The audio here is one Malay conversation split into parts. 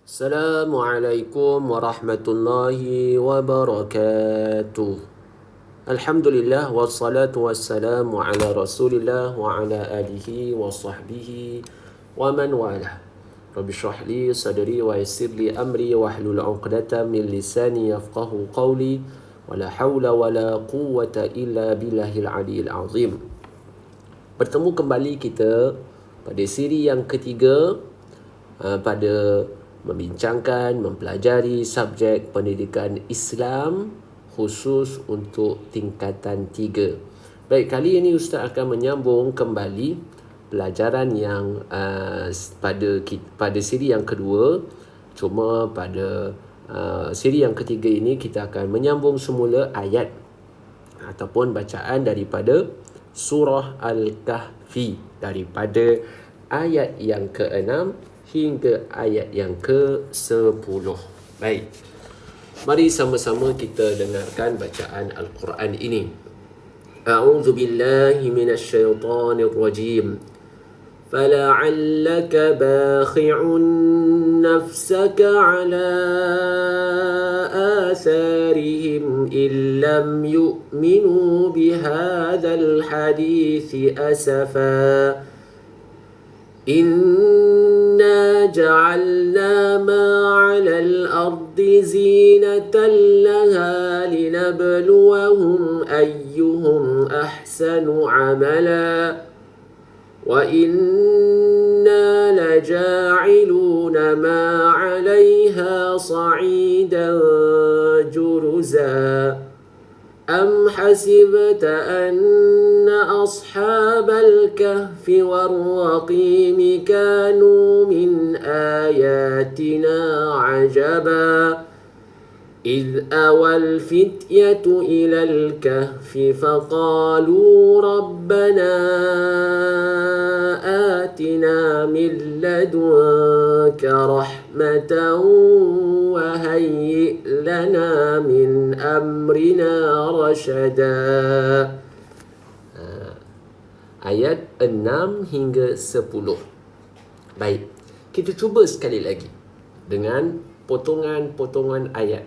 Assalamualaikum warahmatullahi wabarakatuh. Alhamdulillah wassalatu wassalamu ala Rasulillah wa ala alihi wa sahbihi wa man walah. Rabbi shrah li sadri wa yassir li amri wa hlul 'uqdatam min lisani yafqahu qawli wa la hawla wa la quwwata illa billahil aliyil azim. Bertemu kembali kita pada siri yang ketiga pada membincangkan, mempelajari subjek pendidikan Islam khusus untuk tingkatan 3. Baik, kali ini Ustaz akan menyambung kembali pelajaran yang pada siri yang kedua. Cuma pada siri yang ketiga ini kita akan menyambung semula ayat ataupun bacaan daripada surah Al-Kahfi, daripada ayat yang ke-6 hingga ayat yang ke-10. Baik, mari sama-sama kita dengarkan bacaan Al-Quran ini. A'udzu billahi minasyaitonir rajim. فَلَعَلَّكَ بَاخِعٌ نَفْسَكَ عَلَى آثَارِهِمْ إِن لَّمْ يُؤْمِنُوا بِهَذَا الْحَدِيثِ أَسَفًا إِنَّا جَعَلْنَا مَا عَلَى الْأَرْضِ زِينَةً لَّهَا لِنَبْلُوَهُمْ أَيُّهُمْ أَحْسَنُ عَمَلًا وَإِنَّا لَجَاعِلُونَ مَا عَلَيْهَا صَعِيدًا جُرُزًا أَمْ حَسِبْتَ أَنَّ أَصْحَابَ الْكَهْفِ وَالرَّقِيمِ كَانُوا مِنْ آيَاتِنَا عَجَبًا إِذْ أَوَى الْفِتْيَةُ إِلَى الْكَهْفِ فَقَالُوا رَبَّنَا آتِنَا مِنْ لَدُنكَ رَحْمَةً وَهَيِّئْ لَنَا مِنْ أَمْرِنَا رَشَدًا. Ayat 6 hingga 10. Baik, kita cuba sekali lagi dengan potongan-potongan ayat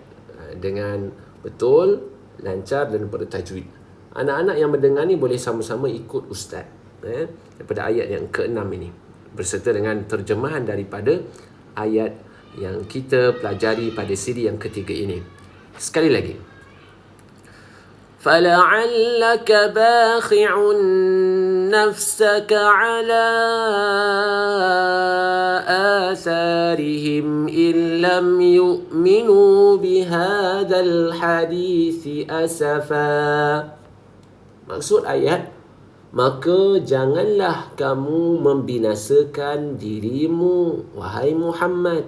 dengan betul, lancar dan bertajwid. Anak-anak yang mendengar ni boleh sama-sama ikut Ustaz daripada ayat yang ke-6 ini, berserta dengan terjemahan daripada ayat yang kita pelajari pada siri yang ketiga ini. Sekali lagi. فَلَعَلَّكَ بَاخِعٌ نَفْسَكَ عَلَى آثَارِهِمْ إِن لَّمْ يُؤْمِنُوا بِهَذَا الْحَدِيثِ أَسَفًا. Maksud ayat, maka janganlah kamu membinasakan dirimu, wahai Muhammad,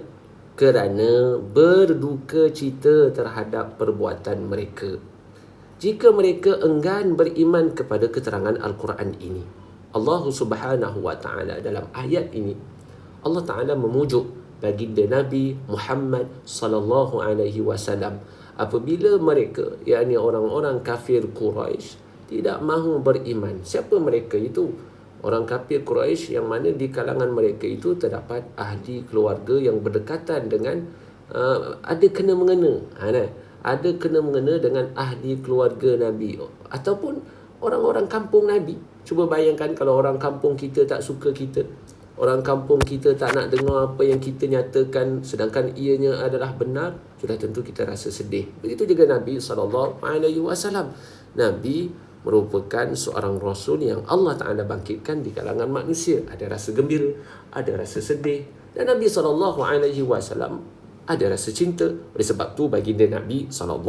kerana berduka cita terhadap perbuatan mereka, jika mereka enggan beriman kepada keterangan Al-Quran ini. Allah Subhanahu wa ta'ala dalam ayat ini, Allah Ta'ala memujuk baginda Nabi Muhammad sallallahu alaihi wasallam apabila mereka, yakni orang-orang kafir Quraisy, tidak mahu beriman. Siapa mereka itu? Orang kafir Quraisy yang mana di kalangan mereka itu terdapat ahli keluarga yang berdekatan dengan ada kena-mengena, ada kena-mengena dengan ahli keluarga Nabi ataupun orang-orang kampung Nabi. Cuba bayangkan kalau orang kampung kita tak suka kita, orang kampung kita tak nak dengar apa yang kita nyatakan sedangkan ianya adalah benar, sudah tentu kita rasa sedih. Begitu juga Nabi SAW. Nabi merupakan seorang Rasul yang Allah Ta'ala bangkitkan di kalangan manusia. Ada rasa gembira, ada rasa sedih. Dan Nabi SAW ada rasa cinta. Oleh sebab tu baginda Nabi SAW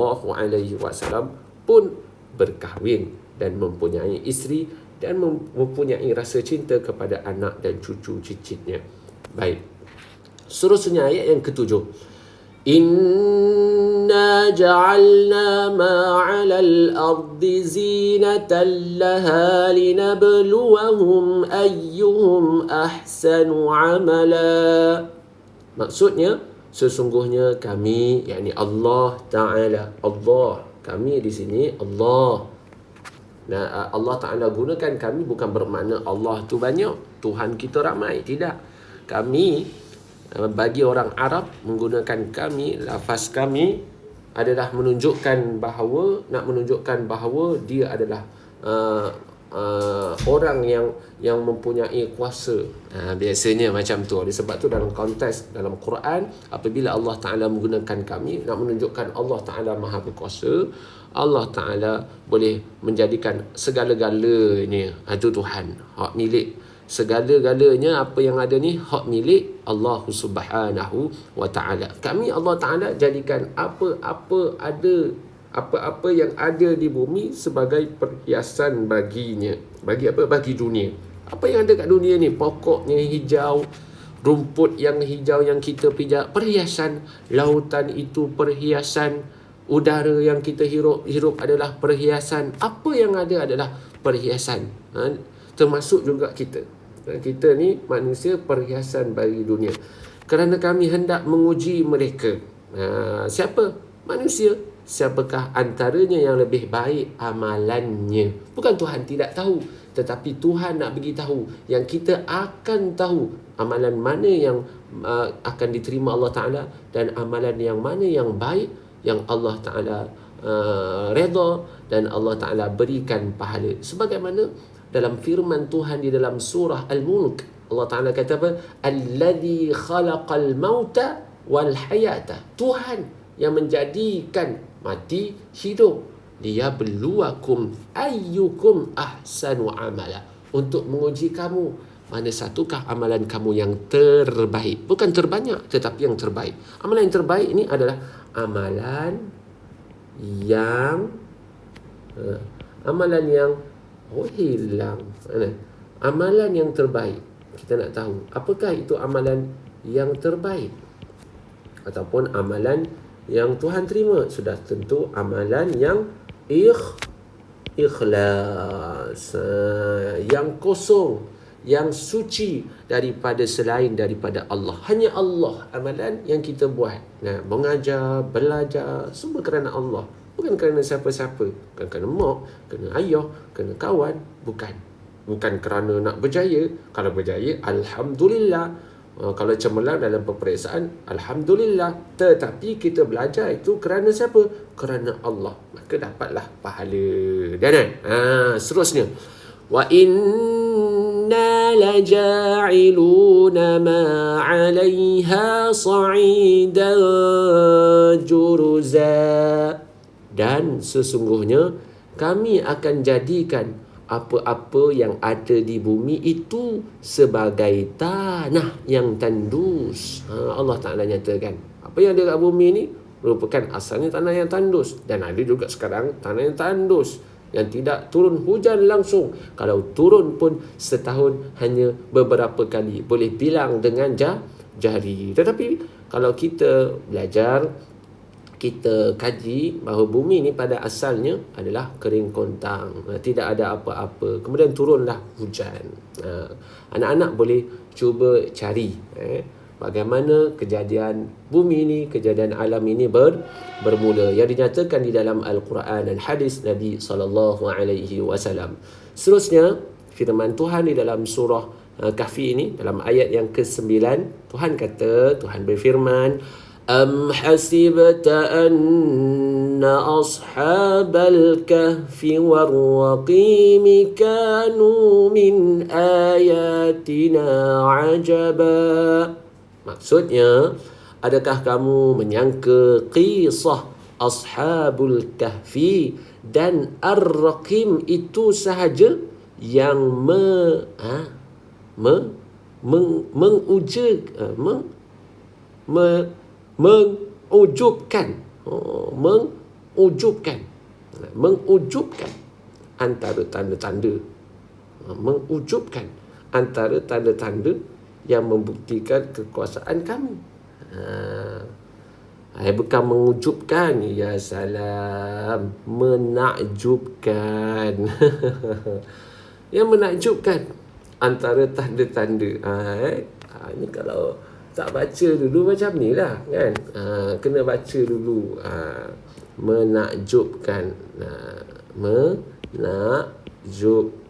pun berkahwin dan mempunyai isteri dan mempunyai rasa cinta kepada anak dan cucu cicitnya. Baik, seterusnya ayat yang ke-7. Inna ja'alna ma 'alal ardi zinatan laha linabluwahum ayyuhum ahsanu 'amala. Maksudnya, sesungguhnya kami, yakni Allah Ta'ala, Allah, kami di sini Allah. Nah, Allah Ta'ala gunakan kami bukan bermakna Allah tu banyak, Tuhan kita ramai. Tidak. Kami Bagi orang Arab, menggunakan kami, lafaz kami adalah menunjukkan bahawa dia adalah orang yang mempunyai kuasa. Biasanya macam tu. Oleh sebab tu dalam konteks dalam Quran, apabila Allah Ta'ala menggunakan kami, nak menunjukkan Allah Ta'ala maha berkuasa, Allah Ta'ala boleh menjadikan segala-galanya itu Tuhan, hak milik. Segala-galanya apa yang ada ni hak milik Allah Subhanahu wa Ta'ala. Kami Allah Ta'ala jadikan apa-apa yang ada di bumi sebagai perhiasan baginya. Bagi apa? Bagi dunia. Apa yang ada kat dunia ni? Pokoknya hijau, rumput yang hijau yang kita pijak, perhiasan. Lautan itu perhiasan. Udara yang kita hirup adalah perhiasan. Apa yang ada adalah perhiasan. Termasuk juga kita. Kita ni manusia perhiasan bagi dunia. Kerana kami hendak menguji mereka. Siapa? Manusia. Siapakah antaranya yang lebih baik amalannya? Bukan Tuhan tidak tahu, tetapi Tuhan nak beritahu yang kita akan tahu amalan mana yang akan diterima Allah Ta'ala, dan amalan yang mana yang baik, yang Allah Ta'ala redha dan Allah Ta'ala berikan pahala. Sebagaimana dalam firman Tuhan di dalam surah Al-Mulk, Allah Ta'ala kata apa? Alladhi khalaqal mauta wal hayata. Tuhan yang menjadikan mati hidup. Liyabluwakum ayyukum ahsanu amala. Untuk menguji kamu, mana satukah amalan kamu yang terbaik. Bukan terbanyak, tetapi yang terbaik. Amalan yang terbaik ini adalah amalan yang hilang. Amalan yang terbaik. Kita nak tahu apakah itu amalan yang terbaik ataupun amalan yang Tuhan terima. Sudah tentu amalan yang ikhlas, yang kosong, yang suci daripada selain daripada Allah. Hanya Allah amalan yang kita buat. Mengajar, belajar, semua kerana Allah. Bukan kerana siapa-siapa. Bukan kerana mak, kerana ayah, kerana kawan. Bukan kerana nak berjaya. Kalau berjaya, Alhamdulillah. Kalau cemerlang dalam peperiksaan, Alhamdulillah. Tetapi kita belajar itu kerana siapa? Kerana Allah. Maka dapatlah pahala. Dan seterusnya. Wa inna laja'iluna ma 'alaiha sa'idan juruza. Dan sesungguhnya kami akan jadikan apa-apa yang ada di bumi itu sebagai tanah yang tandus. Allah Ta'ala nyatakan apa yang ada kat bumi ni merupakan asalnya tanah yang tandus. Dan ada juga sekarang tanah yang tandus, yang tidak turun hujan langsung. Kalau turun pun setahun hanya beberapa kali, boleh bilang dengan jari. Tetapi kalau kita belajar, kita kaji bahawa bumi ni pada asalnya adalah kering kontang, tidak ada apa-apa, kemudian turunlah hujan. Anak-anak boleh cuba cari bagaimana kejadian bumi ni, kejadian alam ini bermula, yang dinyatakan di dalam Al-Quran dan hadis Nabi SAW. Seterusnya firman Tuhan di dalam surah Kahfi ini, dalam ayat yang ke-9, Tuhan berfirman, أم حسبت أن أصحاب الكهف والرقيم كانوا من آياتنا عجبا. Maksudnya, adakah kamu menyangka kisah Ashabul Kahfi dan Ar-Raqim itu sahaja yang mengujubkan antara tanda-tanda yang membuktikan kekuasaan kami. Bukan mengujubkan, ya salam, menakjubkan. Yang menakjubkan antara tanda-tanda. Ini kalau tak baca dulu macam ni lah kan. Kena baca dulu. Menakjubkan. Menakjubkan.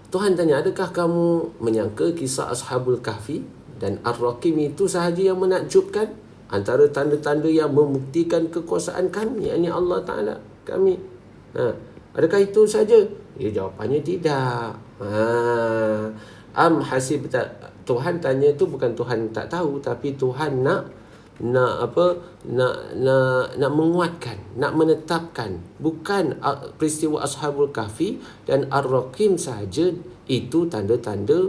Tuhan tanya, adakah kamu menyangka kisah Ashabul Kahfi dan Ar-Raqim itu sahaja yang menakjubkan? Antara tanda-tanda yang membuktikan kekuasaan kami, yakni Allah Ta'ala, kami. Adakah itu saja? Ya, jawapannya tidak. Hasib, Tuhan tanya tu bukan Tuhan tak tahu, tapi Tuhan nak menguatkan, nak menetapkan, bukan peristiwa Ashabul Kahfi dan Ar-Raqim sahaja itu tanda-tanda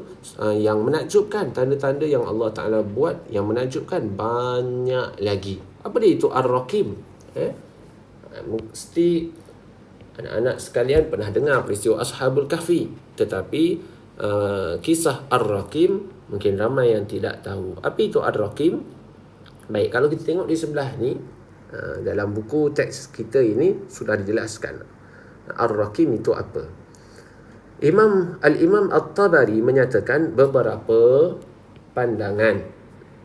yang menakjubkan, tanda-tanda yang Allah Ta'ala buat yang menakjubkan, banyak lagi. Apa dia itu Ar-Raqim? Mesti anak-anak sekalian pernah dengar peristiwa Ashabul Kahfi, tetapi kisah Ar-Raqim mungkin ramai yang tidak tahu. Apa itu Ar-Raqim? Baik, kalau kita tengok di sebelah ni, dalam buku teks kita ini sudah dijelaskan Ar-Raqim itu apa. Al-Imam At-Tabari menyatakan beberapa pandangan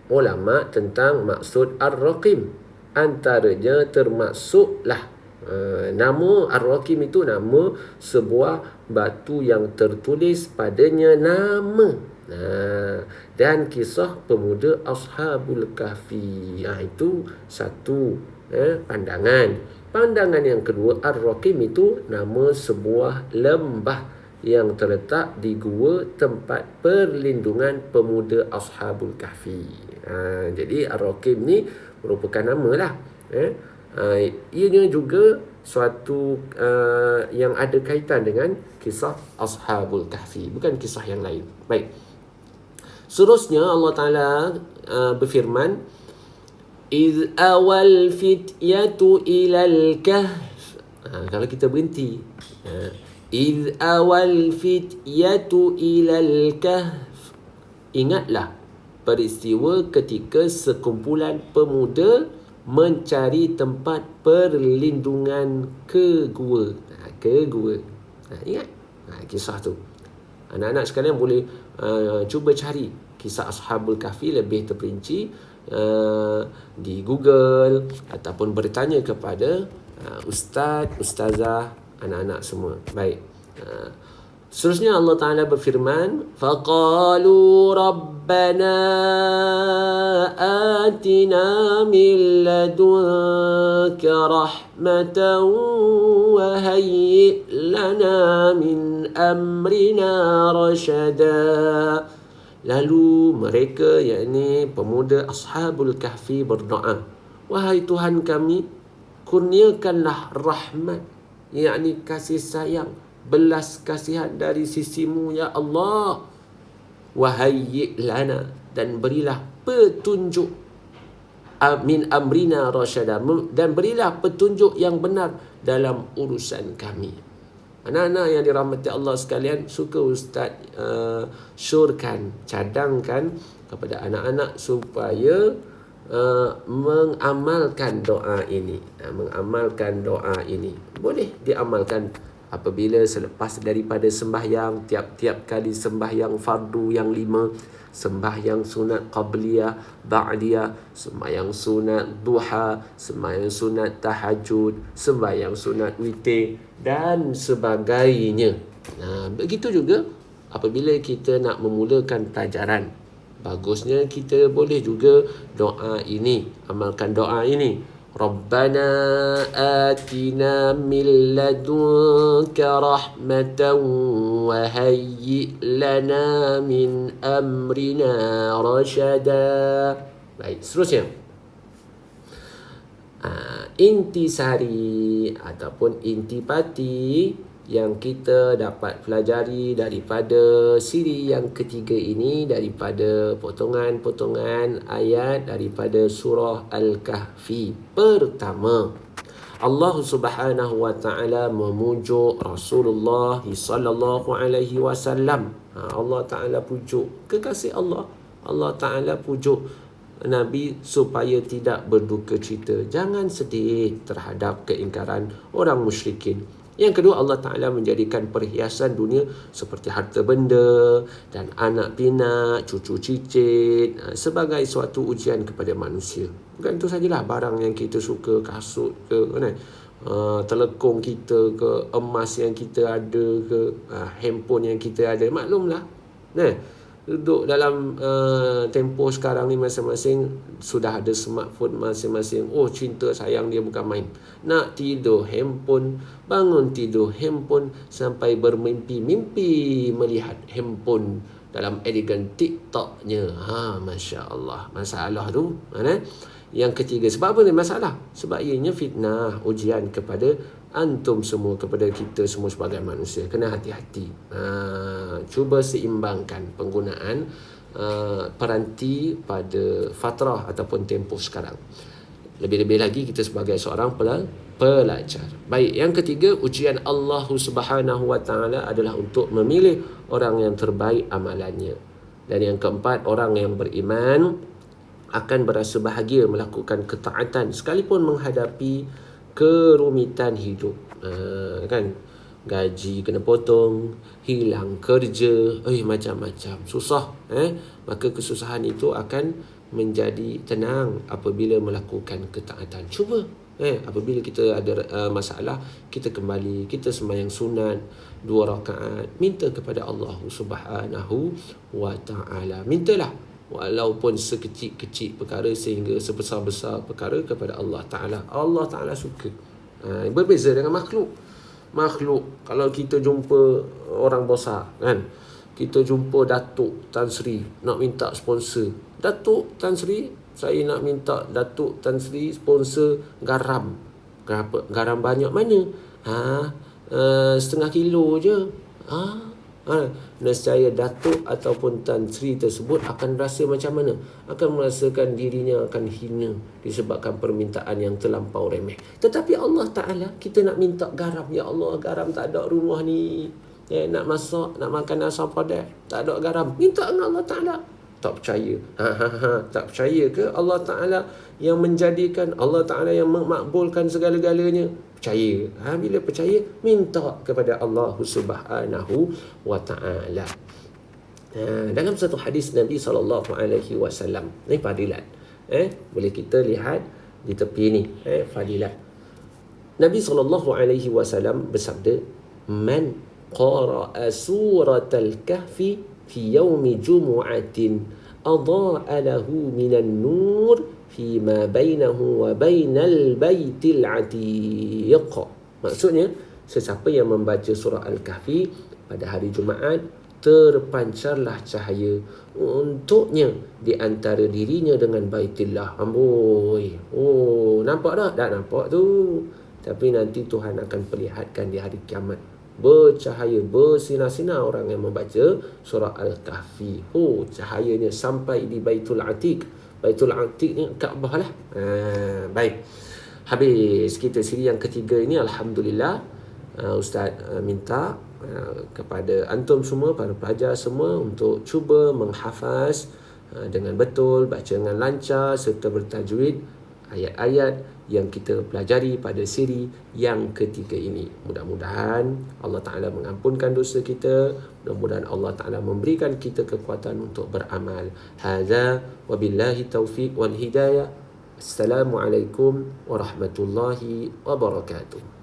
ulama tentang maksud Ar-Raqim. Antaranya termasuklah nama Ar-Raqim itu nama sebuah batu yang tertulis padanya nama dan kisah pemuda Ashabul Kahfi. Itu satu pandangan. Pandangan yang kedua, Ar-Raqim itu nama sebuah lembah yang terletak di gua tempat perlindungan pemuda Ashabul Kahfi. Jadi Ar-Raqim ni merupakan nama lah. Ianya juga suatu yang ada kaitan dengan kisah Ashabul Kahfi, bukan kisah yang lain. Baik. Seterusnya Allah Ta'ala berfirman, إِذْ أَوَى الْفِتْيَةُ إِلَى الْكَهْفِ. Kalau kita berhenti, إِذْ أَوَى الْفِتْيَةُ إِلَى الْكَهْفِ. Ingatlah peristiwa ketika sekumpulan pemuda mencari tempat perlindungan ke gua. Ingat kisah tu. Anak-anak sekalian boleh cuba cari kisah Ashabul Kahfi lebih terperinci di Google, ataupun bertanya kepada ustaz, ustazah, anak-anak semua. Baik. Seterusnya Allah Ta'ala berfirman, فَقَالُوا رَبَّنَا آتِنَا مِن لَّدُنكَ رَحْمَةً وَهَيِّئْ لَنَا مِنْ أَمْرِنَا رَشَدًا. Lalu mereka, yakni pemuda Ashabul Kahfi, berdoa, wahai Tuhan kami, kurniakanlah rahmat, yakni kasih sayang, belas kasihan dari sisimu ya Allah. Wahayyi' lana, dan berilah petunjuk, min amrina rasyada, dan berilah petunjuk yang benar dalam urusan kami. Anak-anak yang dirahmati Allah sekalian, suka Ustaz syorkan, cadangkan kepada anak-anak supaya mengamalkan doa ini. Mengamalkan doa ini boleh diamalkan apabila selepas daripada sembahyang, tiap-tiap kali sembahyang fardu yang 5, sembahyang sunat qabliyah, ba'diyah, sembahyang sunat duha, sembahyang sunat tahajud, sembahyang sunat witir dan sebagainya. Begitu juga apabila kita nak memulakan pelajaran, bagusnya kita boleh juga doa ini, amalkan doa ini. رَبَّنَا آتِنَا مِن لَّدُنكَ رَحْمَةً وَهَيِّئْ لَنَا مِنْ أَمْرِنَا رَشَدًا. Baik, seterusnya. Intisari ataupun intipati yang kita dapat pelajari daripada siri yang ketiga ini, daripada potongan-potongan ayat daripada surah Al-Kahfi. Pertama, Allah Subhanahu wa taala memujuk Rasulullah sallallahu alaihi wasallam. Allah Taala pujuk kekasih Allah. Allah Taala pujuk Nabi supaya tidak berduka cita, jangan sedih terhadap keingkaran orang musyrikin. Yang kedua, Allah Ta'ala menjadikan perhiasan dunia seperti harta benda dan anak pinak, cucu cicit sebagai suatu ujian kepada manusia. Bukan itu sajalah barang yang kita suka, kasut ke, kan? telekung kita ke, emas yang kita ada ke, handphone yang kita ada, maklumlah. Duduk dalam tempoh sekarang ni masing-masing sudah ada smartphone masing-masing. Cinta sayang dia bukan main. Nak tidur handphone, bangun tidur handphone, sampai bermimpi-mimpi melihat handphone dalam elegan TikToknya. Masya Allah. Masalah tu mana? Yang ketiga, sebab apa ni masalah? Sebab ianya fitnah, ujian kepada antum semua, kepada kita semua sebagai manusia. Kena hati-hati. Cuba seimbangkan penggunaan peranti pada fatrah ataupun tempoh sekarang. Lebih-lebih lagi kita sebagai seorang pelajar. Baik, yang ketiga, ujian Allah Subhanahu wa taala adalah untuk memilih orang yang terbaik amalannya. Dan yang keempat, orang yang beriman akan berasa bahagia melakukan ketaatan sekalipun menghadapi kerumitan hidup. Kan, gaji kena potong, hilang kerja, macam-macam susah. Maka kesusahan itu akan menjadi tenang apabila melakukan ketaatan. Cuba apabila kita ada masalah, kita kembali, kita sembahyang sunat 2 rakaat, minta kepada Allah Subhanahu wa taala. Mintalah walaupun sekecil-kecil perkara sehingga sebesar-besar perkara kepada Allah Ta'ala. Allah Ta'ala suka. Berbeza dengan makhluk. Makhluk, kalau kita jumpa orang besar, kan, kita jumpa Datuk Tan Sri nak minta sponsor. Datuk Tan Sri, saya nak minta Datuk Tan Sri sponsor garam. Garam banyak mana? 0.5 kilo je. Nescaya Datuk ataupun Tan Sri tersebut akan rasa macam mana? Akan merasakan dirinya akan hina disebabkan permintaan yang terlampau remeh. Tetapi Allah Ta'ala, kita nak minta garam. Ya Allah, garam tak ada rumah ni. Nak masak, nak makan asam padat, tak ada garam. Minta dengan Allah Ta'ala. Tak percaya. Tak percaya ke Allah Ta'ala yang menjadikan, Allah Ta'ala yang memakbulkan segala-galanya? Percaya. Bila percaya, minta kepada Allah Subhanahu wa taala. Dalam satu hadis Nabi SAW, ni fadilat. Boleh kita lihat di tepi ni, fadilat. Nabi SAW bersabda, "Man qara'a suratal kahfi fi yaumi jumu'atin adha'a lahu minan nur fima bainahu wa bainal baitil atiq." Maksudnya, sesiapa yang membaca surah Al-Kahfi pada hari Jumaat, terpancarlah cahaya untuknya di antara dirinya dengan Baitullah. Amboi. Nampak tak? Tak nampak tu. Tapi nanti Tuhan akan perlihatkan di hari kiamat. Bercahaya, bersinar-sinar orang yang membaca surah Al-Kahfi. Cahayanya sampai di Baitul Atiq. Baitul Atiq ni Kaabah lah. Baik. Habis kita siri yang ketiga ini, alhamdulillah. Ustaz minta kepada antum semua, para pelajar semua, untuk cuba menghafaz dengan betul, baca dengan lancar serta bertajwid ayat-ayat yang kita pelajari pada siri yang ketiga ini. Mudah-mudahan Allah Ta'ala mengampunkan dosa kita. Mudah-mudahan Allah Ta'ala memberikan kita kekuatan untuk beramal. Hadza wabillahi taufiq wal hidayah. Assalamualaikum warahmatullahi wabarakatuh.